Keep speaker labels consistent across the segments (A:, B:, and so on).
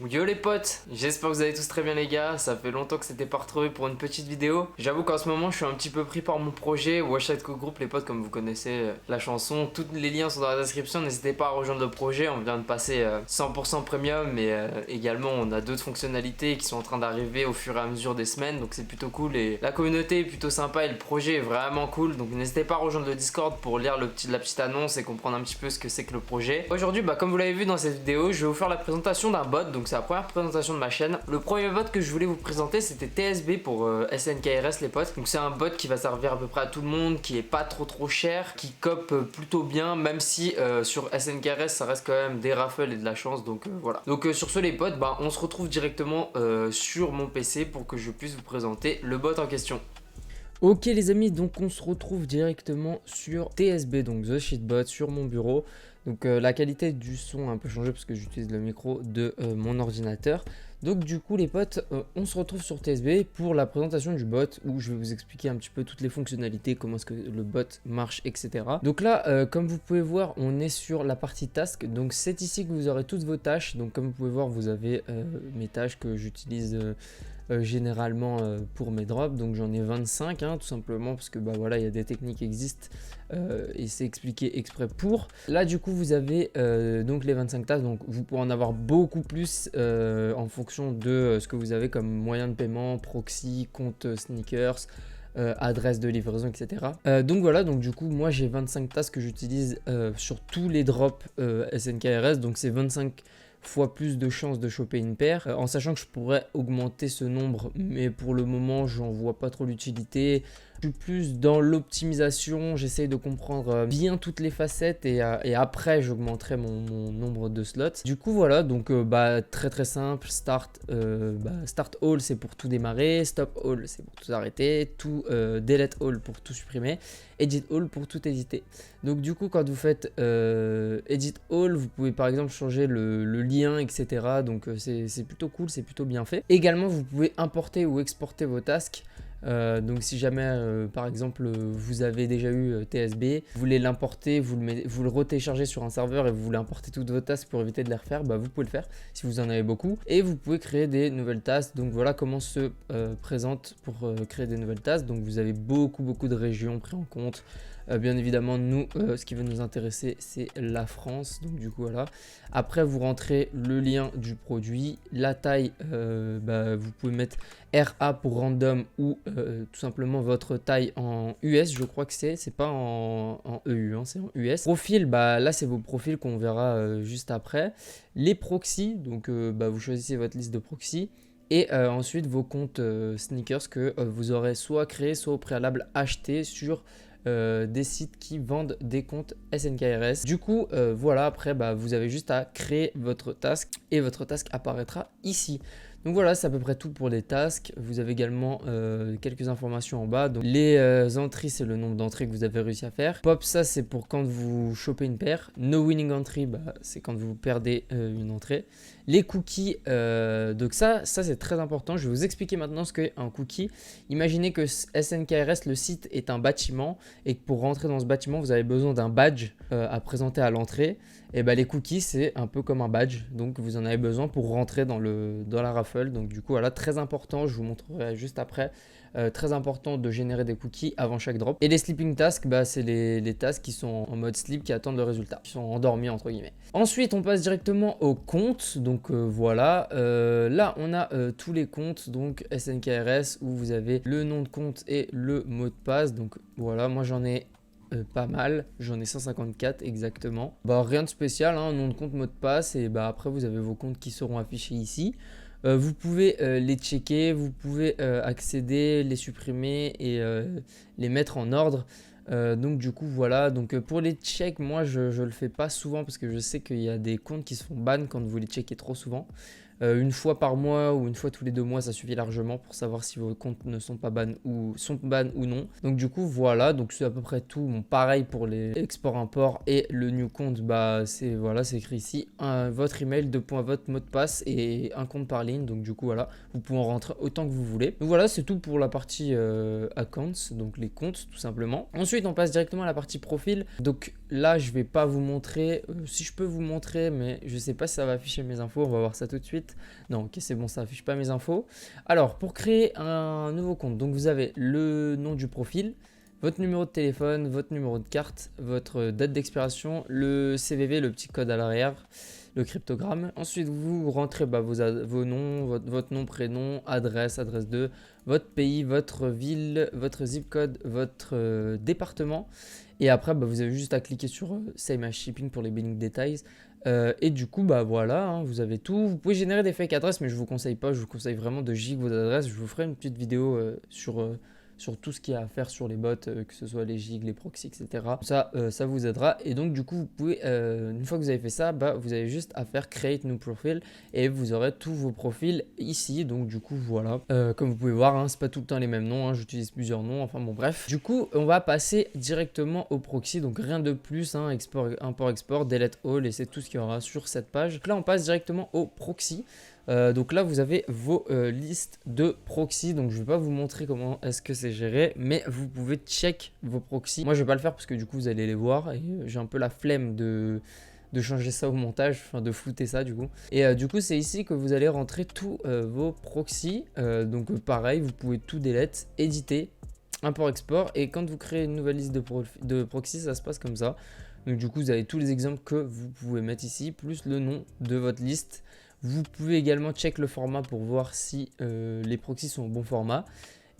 A: Yo les potes, j'espère que vous allez tous très bien les gars, ça fait longtemps que c'était pas retrouvé pour une petite vidéo. J'avoue qu'en ce moment je suis un petit peu pris par mon projet Washed Co Group les potes, comme vous connaissez la chanson, tous les liens sont dans la description, n'hésitez pas à rejoindre le projet, on vient de passer 100% premium mais également on a d'autres fonctionnalités qui sont en train d'arriver au fur et à mesure des semaines, donc c'est plutôt cool et la communauté est plutôt sympa et le projet est vraiment cool, donc n'hésitez pas à rejoindre le Discord pour lire la petite annonce et comprendre un petit peu ce que c'est que le projet. Aujourd'hui comme vous l'avez vu dans cette vidéo, je vais vous faire la présentation d'un bot, donc c'est la première présentation de ma chaîne. Le premier bot que je voulais vous présenter c'était TSB pour SNKRS les potes. Donc c'est un bot qui va servir à peu près à tout le monde, qui est pas trop cher, qui cope plutôt bien, même si sur SNKRS ça reste quand même des raffles et de la chance, donc voilà. Donc sur ce les potes, on se retrouve directement sur mon PC pour que je puisse vous présenter le bot en question. Ok les amis, donc on se retrouve directement sur TSB, donc The Shitbot, sur mon bureau. Donc la qualité du son a un peu changé parce que j'utilise le micro de mon ordinateur. Donc du coup les potes, on se retrouve sur TSB pour la présentation du bot où je vais vous expliquer un petit peu toutes les fonctionnalités, comment est-ce que le bot marche, etc. Donc là, comme vous pouvez voir, on est sur la partie task. Donc c'est ici que vous aurez toutes vos tâches. Donc comme vous pouvez voir, vous avez mes tâches que j'utilise généralement pour mes drops, donc j'en ai 25 tout simplement parce que voilà, il y a des techniques qui existent et c'est expliqué exprès pour. Là du coup vous avez donc les 25 tâches, donc vous pourrez en avoir beaucoup plus en fonction de ce que vous avez comme moyen de paiement, proxy, compte sneakers, adresse de livraison, etc. Donc voilà, donc du coup moi j'ai 25 tasks que j'utilise sur tous les drops SNKRS, donc c'est 25 fois plus de chances de choper une paire, en sachant que je pourrais augmenter ce nombre, mais pour le moment j'en vois pas trop l'utilité. Je suis plus dans l'optimisation, j'essaye de comprendre bien toutes les facettes et après j'augmenterai mon nombre de slots. Du coup voilà, donc très simple. Start all c'est pour tout démarrer, stop all c'est pour tout arrêter, delete all pour tout supprimer, edit all pour tout éditer. Donc du coup quand vous faites edit all, vous pouvez par exemple changer le lien, etc. Donc c'est plutôt cool, c'est plutôt bien fait. Également vous pouvez importer ou exporter vos tasks. Donc si jamais par exemple vous avez déjà eu TSB, vous voulez l'importer, vous le retéléchargez sur un serveur et vous voulez importer toutes vos tasks pour éviter de les refaire, vous pouvez le faire si vous en avez beaucoup. Et vous pouvez créer des nouvelles tasks. Donc voilà comment se présente pour créer des nouvelles tasks. Donc vous avez beaucoup de régions prises en compte. Bien évidemment, nous, ce qui va nous intéresser, c'est la France. Donc du coup, voilà. Après, vous rentrez le lien du produit, la taille, vous pouvez mettre RA pour random ou tout simplement votre taille en US. Je crois que c'est pas en EU, c'est en US. Profil, là, c'est vos profils qu'on verra juste après. Les proxys, donc vous choisissez votre liste de proxys. Et ensuite, vos comptes sneakers que vous aurez soit créé, soit au préalable acheté sur des sites qui vendent des comptes SNKRS. Du coup voilà, après vous avez juste à créer votre task et votre task apparaîtra ici. Donc voilà, c'est à peu près tout pour les tasks. Vous avez également quelques informations en bas. Donc les entrées, c'est le nombre d'entrées que vous avez réussi à faire. Pop, ça c'est pour quand vous chopez une paire. No winning entry, c'est quand vous perdez une entrée. Les cookies, donc ça c'est très important. Je vais vous expliquer maintenant ce qu'est un cookie. Imaginez que SNKRS, le site est un bâtiment et que pour rentrer dans ce bâtiment, vous avez besoin d'un badge à présenter à l'entrée. Et les cookies, c'est un peu comme un badge. Donc vous en avez besoin pour rentrer dans la raffle. Donc du coup, voilà, très important. Je vous montrerai juste après. Très important de générer des cookies avant chaque drop. Et les sleeping tasks, c'est les tasks qui sont en mode sleep, qui attendent le résultat, qui sont endormis entre guillemets. Ensuite, on passe directement aux comptes. Donc voilà, là on a tous les comptes, donc SNKRS, où vous avez le nom de compte et le mot de passe. Donc voilà, moi j'en ai pas mal, j'en ai 154 exactement. Rien de spécial, nom de compte, mot de passe, et après vous avez vos comptes qui seront affichés ici. Vous pouvez les checker, vous pouvez accéder, les supprimer et les mettre en ordre. Donc du coup voilà, donc pour les checks, moi je le fais pas souvent parce que je sais qu'il y a des comptes qui se font ban quand vous les checkez trop souvent. Une fois par mois ou une fois tous les 2 mois, ça suffit largement pour savoir si vos comptes ne sont pas ban ou non. Donc du coup voilà, donc c'est à peu près tout. Bon, pareil pour les export-import et le new compte, c'est écrit ici votre email, votre mot de passe et un compte par ligne. Donc du coup voilà, vous pouvez en rentrer autant que vous voulez. Donc voilà, c'est tout pour la partie accounts, donc les comptes tout simplement. Ensuite on passe directement à la partie profil. Donc
B: là je vais pas vous montrer, si je peux vous montrer, mais je sais pas si ça va afficher mes infos, on va voir ça tout de suite. Non, ok, c'est bon, ça affiche pas mes infos. Alors pour créer un nouveau compte, donc vous avez le nom du profil, votre numéro de téléphone, votre numéro de carte, votre date d'expiration, le CVV, le petit code à l'arrière, le cryptogramme. Ensuite, vous rentrez vos noms, votre nom, prénom, adresse 2, votre pays, votre ville, votre zip code, votre département. Et après, vous avez juste à cliquer sur Save as Shipping pour les billing details. Et du coup, voilà, hein, vous avez tout. Vous pouvez générer des fake adresses, mais je vous conseille pas. Je vous conseille vraiment de gig vos adresses. Je vous ferai une petite vidéo sur tout ce qu'il y a à faire sur les bots, que ce soit les gigs, les proxys, etc. Ça vous aidera. Et donc, du coup, vous pouvez, une fois que vous avez fait ça, vous avez juste à faire Create New Profile et vous aurez tous vos profils ici. Donc, du coup, voilà. Comme vous pouvez voir, hein, c'est pas tout le temps les mêmes noms. Hein, j'utilise plusieurs noms. Enfin, bon, bref. Du coup, on va passer directement au proxy. Donc, rien de plus. Hein, import-export, delete all et c'est tout ce qu'il y aura sur cette page. Donc là, on passe directement au proxy. Donc là, vous avez vos listes de proxy. Donc, je ne vais pas vous montrer comment est-ce que c'est géré, mais vous pouvez check vos proxys. Moi, je ne vais pas le faire parce que du coup, vous allez les voir et j'ai un peu la flemme de changer ça au montage, enfin de flouter ça du coup. Et du coup, c'est ici que vous allez rentrer tous vos proxys. Donc, pareil, vous pouvez tout delete, éditer, import-export. Et quand vous créez une nouvelle liste de proxys, ça se passe comme ça. Donc, du coup, vous avez tous les exemples que vous pouvez mettre ici, plus le nom de votre liste. Vous pouvez également check le format pour voir si les proxys sont au bon format.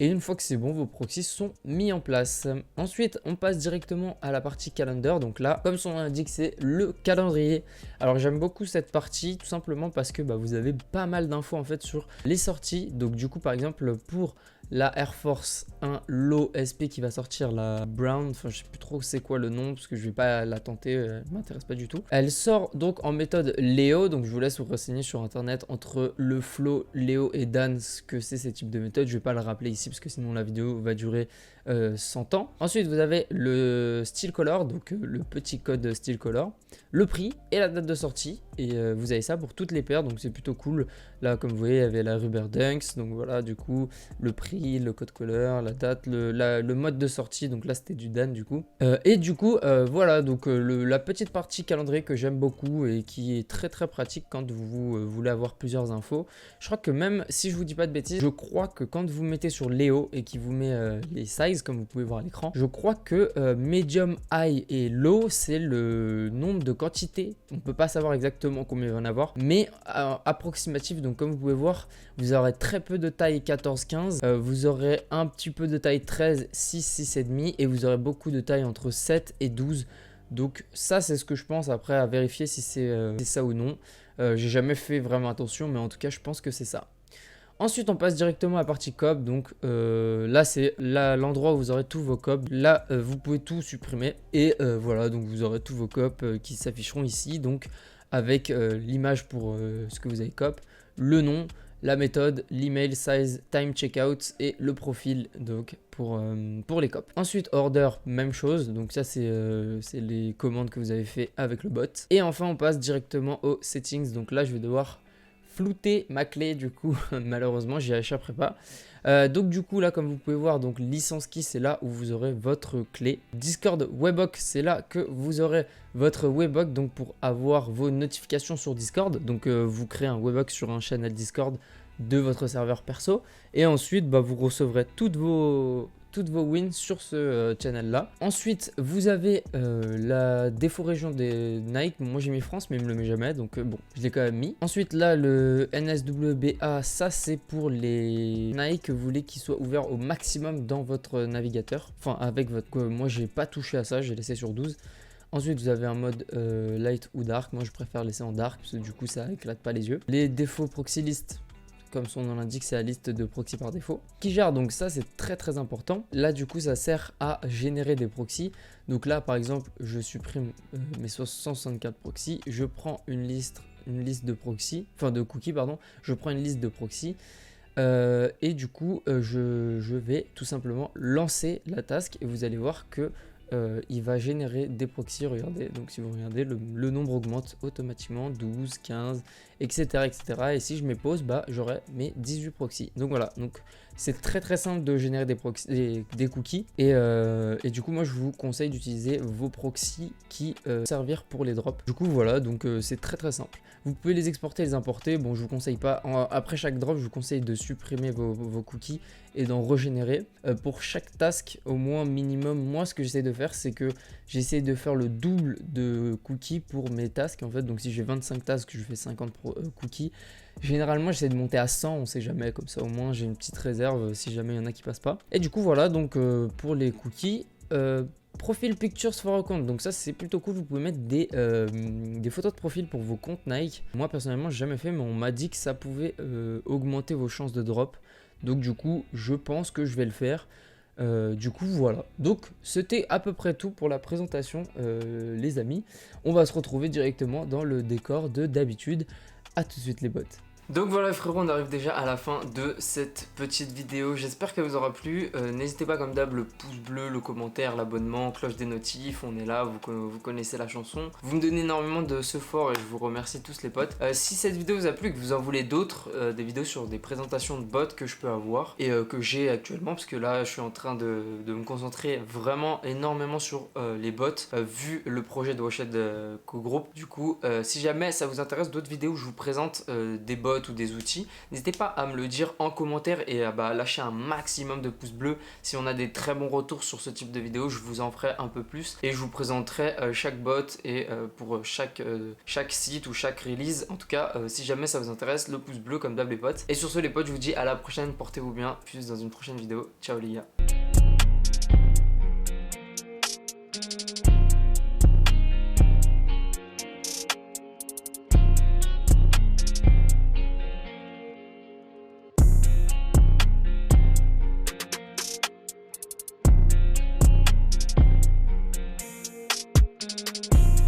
B: Et une fois que c'est bon, vos proxys sont mis en place. Ensuite, on passe directement à la partie calendar. Donc là, comme son nom l'indique, c'est le calendrier. Alors j'aime beaucoup cette partie tout simplement parce que vous avez pas mal d'infos en fait sur les sorties. Donc du coup, par exemple, pour la Air Force 1 Low SP qui va sortir, la Brown, enfin je sais plus trop c'est quoi le nom parce que je vais pas la tenter, elle m'intéresse pas du tout. Elle sort donc en méthode Léo, donc je vous laisse vous renseigner sur internet entre le Flow, Léo et Dan ce que c'est ces types de méthodes. Je vais pas le rappeler ici parce que sinon la vidéo va durer 100 ans. Ensuite vous avez le Steel Color, donc le petit code Steel Color, le prix et la date de sortie. Et vous avez ça pour toutes les paires, donc c'est plutôt cool. Là, comme vous voyez, il y avait la Rubber Dunks, donc voilà, du coup, le prix, le code couleur, la date, le mode de sortie, donc là c'était du Dan du coup. Et du coup, voilà, donc la petite partie calendrier que j'aime beaucoup et qui est très très pratique quand vous voulez avoir plusieurs infos. Je crois que même si je vous dis pas de bêtises, je crois que quand vous mettez sur Léo et qui vous met les sizes, comme vous pouvez voir à l'écran, je crois que Medium, High et Low, c'est le nombre de quantités. On peut pas savoir exactement combien il va en avoir, mais approximatif. Donc comme vous pouvez voir, vous aurez très peu de taille 14-15, vous aurez un petit peu de taille 13, 6, 6,5 et vous aurez beaucoup de taille entre 7 et 12. Donc ça c'est ce que je pense, après à vérifier si c'est ça ou non. J'ai jamais fait vraiment attention, mais en tout cas je pense que c'est ça. Ensuite, on passe directement à la partie COP. Donc là, c'est l'endroit où vous aurez tous vos COP. Là, vous pouvez tout supprimer. Et voilà, donc vous aurez tous vos COP qui s'afficheront ici. Donc avec l'image pour ce que vous avez COP, le nom, la méthode, l'email, size, time checkout et le profil donc pour les COP. Ensuite, order, même chose. Donc ça, c'est les commandes que vous avez fait avec le bot. Et enfin, on passe directement aux settings. Donc là, je vais devoir flouter ma clé du coup malheureusement j'y échapperai pas. Donc du coup là comme vous pouvez voir, donc licence key c'est là où vous aurez votre clé. Discord Webhook c'est là que vous aurez votre Webhook donc pour avoir vos notifications sur Discord. Donc vous créez un Webhook sur un channel Discord de votre serveur perso et ensuite vous recevrez toutes vos wins sur ce channel là. Ensuite vous avez la défaut région des Nike. Moi j'ai mis France mais il me le met jamais, donc bon je l'ai quand même mis. Ensuite là le NSWBA, ça c'est pour les Nike que vous voulez qu'ils soient ouverts au maximum dans votre navigateur, enfin avec votre moi j'ai pas touché à ça, j'ai laissé sur 12. Ensuite, vous avez un mode light ou dark. Moi, je préfère laisser en dark parce que du coup, ça éclate pas les yeux. Les défauts proxy list, comme son nom l'indique, c'est la liste de proxys par défaut qui gère, donc ça c'est très très important. Là du coup ça sert à générer des proxys. Donc là par exemple je supprime mes 164 proxys, je prends une liste de proxys, enfin de cookies pardon, je prends une liste de proxys et du coup je vais tout simplement lancer la task et vous allez voir que il va générer des proxys. Regardez, donc si vous regardez le nombre augmente automatiquement, 12, 15 etc., etc. Et si je mets pause, bah j'aurai mes 18 proxys. Donc voilà, donc c'est très simple de générer des cookies. Et du coup, moi je vous conseille d'utiliser vos proxys qui servir pour les drops. Du coup, voilà, donc c'est très simple. Vous pouvez les exporter, les importer. Bon, je vous conseille pas. Après chaque drop, je vous conseille de supprimer vos cookies et d'en régénérer. Pour chaque task, au moins minimum, moi ce que j'essaie de faire, c'est que j'essaie de faire le double de cookies pour mes tasks. En fait, donc si j'ai 25 tasks, je fais 50 cookies. Généralement, j'essaie de monter à 100, on sait jamais, comme ça au moins j'ai une petite réserve si jamais il y en a qui passent pas. Et du coup, voilà, donc pour les cookies, profil pictures for a account, donc ça c'est plutôt cool. Vous pouvez mettre des photos de profil pour vos comptes Nike. Moi personnellement, j'ai jamais fait, mais on m'a dit que ça pouvait augmenter vos chances de drop. Donc du coup, je pense que je vais le faire. Du coup, voilà. Donc, c'était à peu près tout pour la présentation, les amis. On va se retrouver directement dans le décor de d'habitude. À tout de suite, les bots.
A: Donc voilà frérot, on arrive déjà à la fin de cette petite vidéo, j'espère qu'elle vous aura plu. N'hésitez pas comme d'hab, le pouce bleu, le commentaire, l'abonnement, cloche des notifs, on est là, vous connaissez la chanson. Vous me donnez énormément de ce fort et je vous remercie tous les potes. Si cette vidéo vous a plu, que vous en voulez d'autres, des vidéos sur des présentations de bots que je peux avoir et que j'ai actuellement, parce que là je suis en train de me concentrer vraiment énormément sur les bots, vu le projet de Washed Co-Group. Du coup, si jamais ça vous intéresse d'autres vidéos où je vous présente des bots ou des outils, n'hésitez pas à me le dire en commentaire et à lâcher un maximum de pouces bleus. Si on a des très bons retours sur ce type de vidéo, je vous en ferai un peu plus et je vous présenterai chaque bot et pour chaque site ou chaque release. En tout cas, si jamais ça vous intéresse, le pouce bleu comme d'hab les potes. Et sur ce les potes, je vous dis à la prochaine, portez-vous bien, plus dans une prochaine vidéo. Ciao les gars.